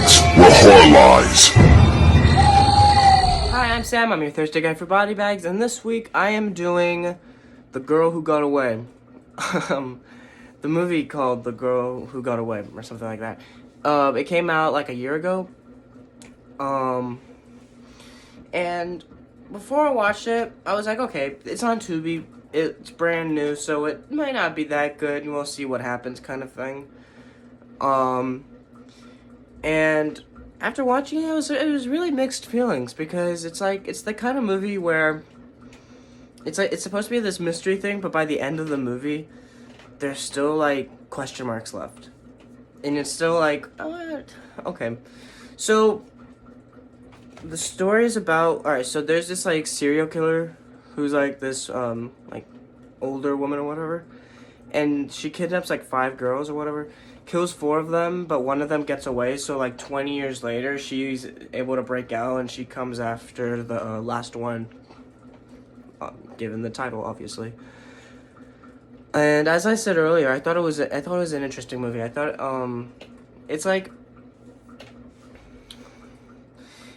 BodyBags, where horror lies. Hi, I'm Sam. I'm your Thursday guy for BodyBags, and this week I am doing The Girl Who Got Away. The movie called The Girl Who Got Away, or something like that. It came out like a year ago. And before I watched it, I was like, okay, it's on Tubi. It's brand new, so it might not be that good. We'll see what happens, kind of thing. And after watching it, it was really mixed feelings because it's the kind of movie where it's supposed to be this mystery thing, but by the end of the movie, there's still like question marks left, and it's still like, okay. So the story is about, all right. So there's this like serial killer who's like this like older woman or whatever, and she kidnaps like 5 girls or whatever. Kills 4 of them, but one of them gets away, so like 20 years later she's able to break out and she comes after the last one, given the title obviously. And as I said earlier, I thought it was an interesting movie. I thought it's like,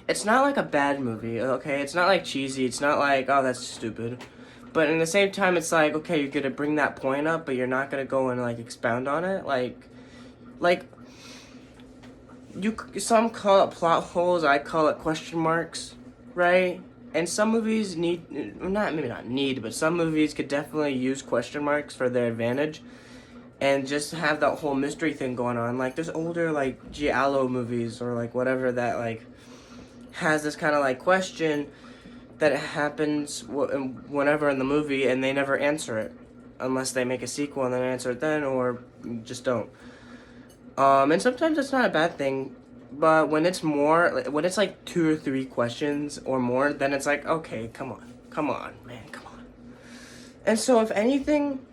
it's not like a bad movie, okay? It's not like cheesy, it's not like, oh, that's stupid. But in the same time, it's like, okay, you're gonna bring that point up, but you're not gonna go and like expound on it, like, some call it plot holes, I call it question marks, right? And some movies maybe not need, but some movies could definitely use question marks for their advantage, and just have that whole mystery thing going on. Like, there's older, like, giallo movies, or, like, whatever that, like, has this kind of, like, question that happens whenever in the movie, and they never answer it, unless they make a sequel and then answer it then, or just don't. And sometimes it's not a bad thing, but when it's like 2 or 3 questions or more, then it's like, okay, come on, man, come on. And so, if anything,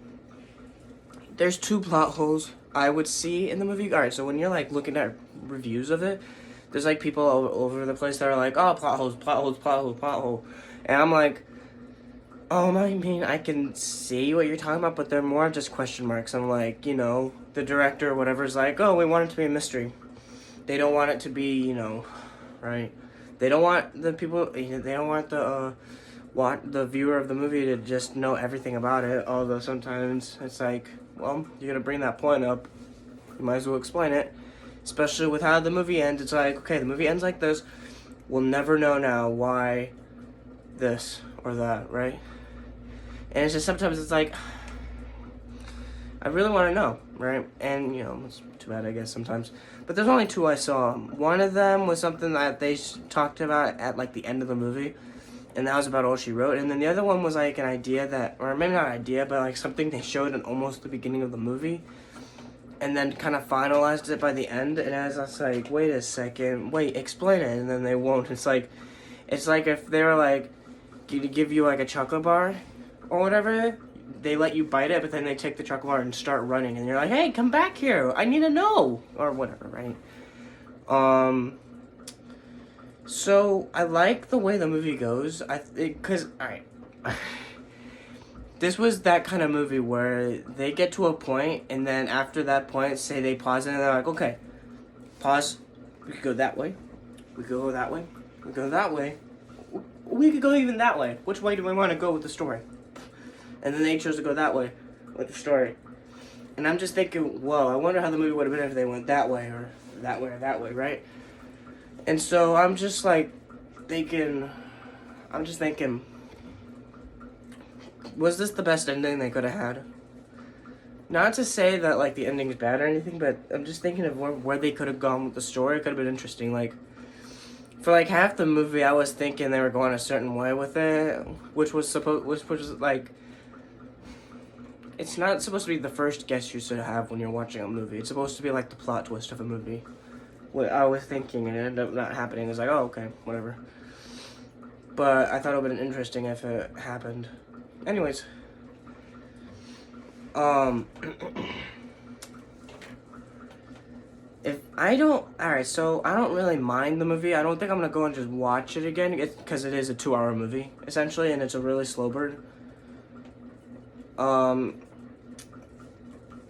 there's 2 plot holes I would see in the movie. All right, so when you're like looking at reviews of it, there's like people all over the place that are like, oh, plot holes, plot holes, plot hole, plot hole, and I'm like, oh, I mean, I can see what you're talking about, but they're more just question marks. I'm like, the director or whatever is like, oh, we want it to be a mystery. They don't want it to be, right? They don't want the people, they don't want the viewer of the movie to just know everything about it, although sometimes it's like, well, you're gonna bring that point up, you might as well explain it. Especially with how the movie ends, it's like, okay, the movie ends like this, we'll never know now why this or that, right? And it's just sometimes it's like, I really want to know, right? And, it's too bad, I guess, sometimes. But there's only 2 I saw. One of them was something that they talked about at, like, the end of the movie, and that was about all she wrote. And then the other one was, like, an idea that, or maybe not an idea, but, like, something they showed in almost the beginning of the movie, and then kind of finalized it by the end. And I was like, wait a second, explain it. And then they won't. It's like if they were, like, give you, like, a chocolate bar or whatever, they let you bite it, but then they take the chocolate bar and start running, and you're like, hey, come back here, I need to know, or whatever, right? So I like the way the movie goes, because, alright, this was that kind of movie where they get to a point, and then after that point, say they pause, and they're like, okay, pause, we could go that way, we could go that way, we could go that way, we could go even that way, which way do we want to go with the story? And then they chose to go that way with the story. And I'm just thinking, whoa, I wonder how the movie would have been if they went that way or that way or that way, right? And so I'm just like thinking, was this the best ending they could have had? Not to say that like the ending's bad or anything, but I'm just thinking of where they could have gone with the story. It could have been interesting. Like, for like half the movie, I was thinking they were going a certain way with it, which was like, it's not supposed to be the first guess you should have when you're watching a movie. It's supposed to be like the plot twist of a movie. What I was thinking, and it ended up not happening. It's like, oh, okay, whatever. But I thought it would have been interesting if it happened. Anyways. So I don't really mind the movie. I don't think I'm gonna go and just watch it again, because it is a 2-hour movie, essentially, and it's a really slow burn.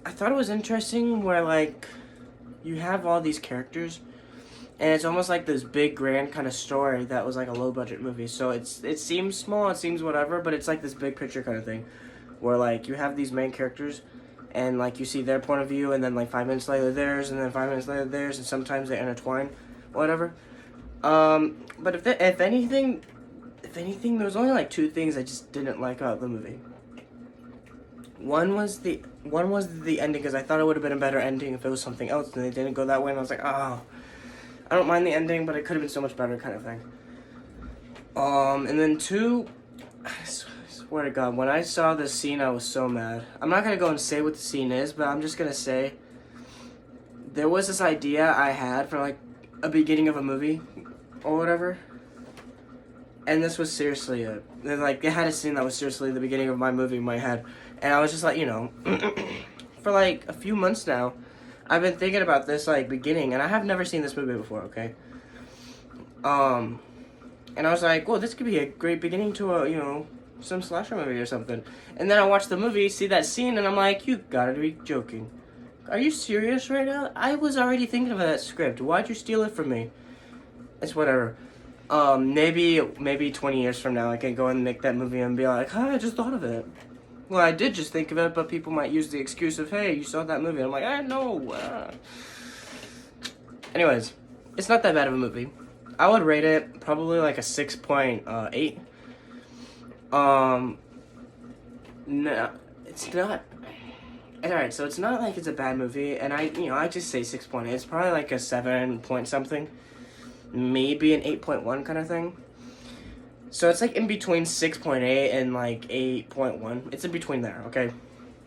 I thought it was interesting where, like, you have all these characters, And it's almost like this big, grand kind of story that was like a low-budget movie. So it seems small, it seems whatever, but it's like this big picture kind of thing. Where, like, you have these main characters, and, like, you see their point of view, and then, like, 5 minutes later theirs, and then 5 minutes later theirs, and sometimes they intertwine, whatever. But if anything, there was only, like, 2 things I just didn't like about the movie. One was the ending, because I thought it would have been a better ending if it was something else, and they didn't go that way, and I was like, oh, I don't mind the ending, but it could have been so much better, kind of thing. And then 2, I swear to God, when I saw this scene, I was so mad. I'm not gonna go and say what the scene is, but I'm just gonna say there was this idea I had for, like, a beginning of a movie or whatever, and this was seriously it. Like, they had a scene that was seriously the beginning of my movie in my head, and I was just like, you know, for like a few months now, I've been thinking about this, like, beginning, and I have never seen this movie before, okay? And I was like, well, this could be a great beginning to a, you know, some slasher movie or something. And then I watched the movie, see that scene, and I'm like, you gotta be joking. Are you serious right now? I was already thinking of that script. Why'd you steal it from me? It's whatever. Maybe 20 years from now, I can go and make that movie and be like, hi, I just thought of it. Well, I did just think of it, but people might use the excuse of, hey, you saw that movie. And I'm like, I know. Anyways, it's not that bad of a movie. I would rate it probably like a 6.8. No, it's not. Alright, so it's not like it's a bad movie, and I just say 6.8. It's probably like a 7 point something. Maybe an 8.1 kind of thing. So it's like in between 6.8 and like 8.1. It's in between there, okay?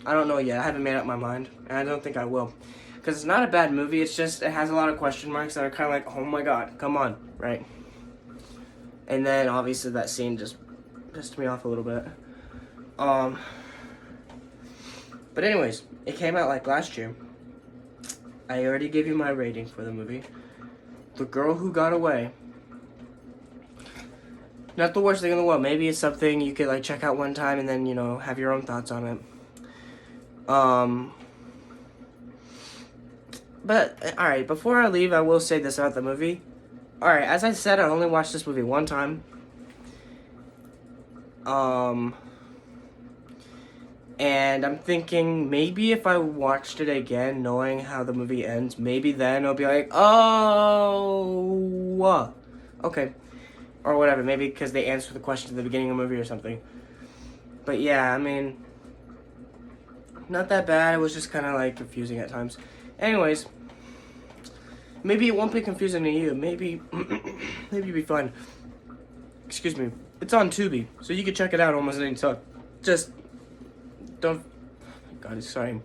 I don't know yet. I haven't made up my mind, and I don't think I will. Because it's not a bad movie, it's just, it has a lot of question marks that are kind of like, oh my god, come on, right? And then, obviously, that scene just pissed me off a little bit. But anyways, it came out like last year. I already gave you my rating for the movie. The Girl Who Got Away. Not the worst thing in the world. Maybe it's something you could, like, check out one time and then, you know, have your own thoughts on it. But, alright, before I leave, I will say this about the movie. Alright, as I said, I only watched this movie one time. And I'm thinking, maybe if I watched it again, knowing how the movie ends, maybe then I'll be like, oh, okay. Or whatever, maybe because they answer the question at the beginning of the movie or something. But yeah, I mean, not that bad. It was just kind of like confusing at times. Anyways, maybe it won't be confusing to you. Maybe it'll be fun. Excuse me. It's on Tubi, so you can check it out almost any time. Just don't. God, sorry.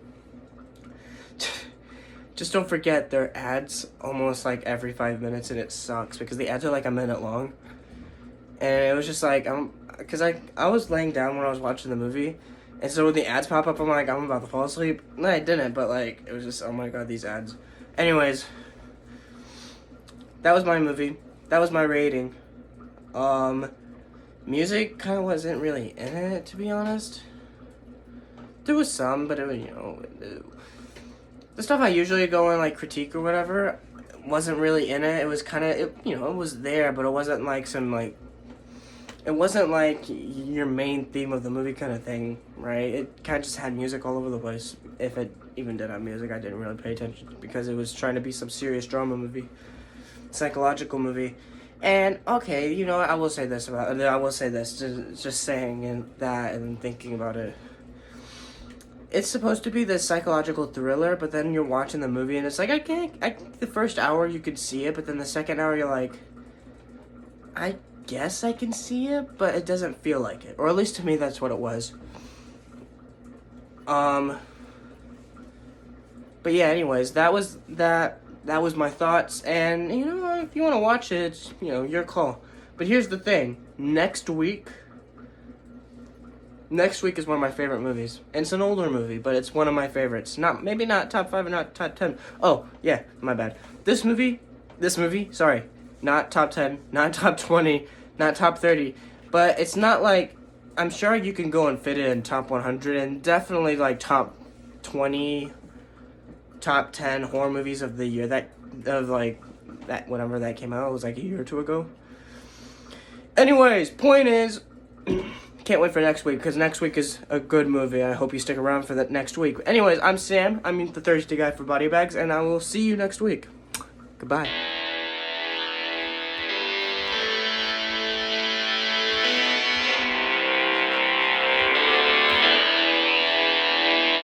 Just don't forget there are ads almost like every 5 minutes, and it sucks because the ads are like a minute long. And it was just like, because I was laying down when I was watching the movie, and so when the ads pop up, I'm like, I'm about to fall asleep. No, I didn't, but like, it was just, oh my god, these ads. Anyways, that was my movie. That was my rating. Music kind of wasn't really in it, to be honest. There was some, but it was, you know, the stuff I usually go and like critique or whatever wasn't really in it. It was kind of, you know, it was there, but it wasn't like some like, it wasn't like your main theme of the movie kind of thing, right? It kind of just had music all over the place. If it even did have music, I didn't really pay attention because it was trying to be some serious drama movie, psychological movie. And okay, you know, I will say this, just saying and that and thinking about it. It's supposed to be this psychological thriller, but then you're watching the movie and it's like, the first hour you could see it, but then the second hour you're like, I guess I can see it, but it doesn't feel like it. Or at least to me, that's what it was. But yeah, anyways, that was my thoughts, and, you know, if you want to watch it, it's, you know, your call. But here's the thing, next week is one of my favorite movies. And it's an older movie, but it's one of my favorites. Maybe not top 5 or not top 10. Oh, yeah, my bad. This movie, sorry, not top 10, not top 20, not top 30, but it's not like, I'm sure you can go and fit it in top 100, and definitely like top 20, top 10 horror movies of the year, that whenever that came out. It was like a year or two ago. Anyways, point is, can't wait for next week, because next week is a good movie. I hope you stick around for that next week. Anyways, I'm Sam. I'm the Thursday guy for BodyBags, and I will see you next week. Goodbye.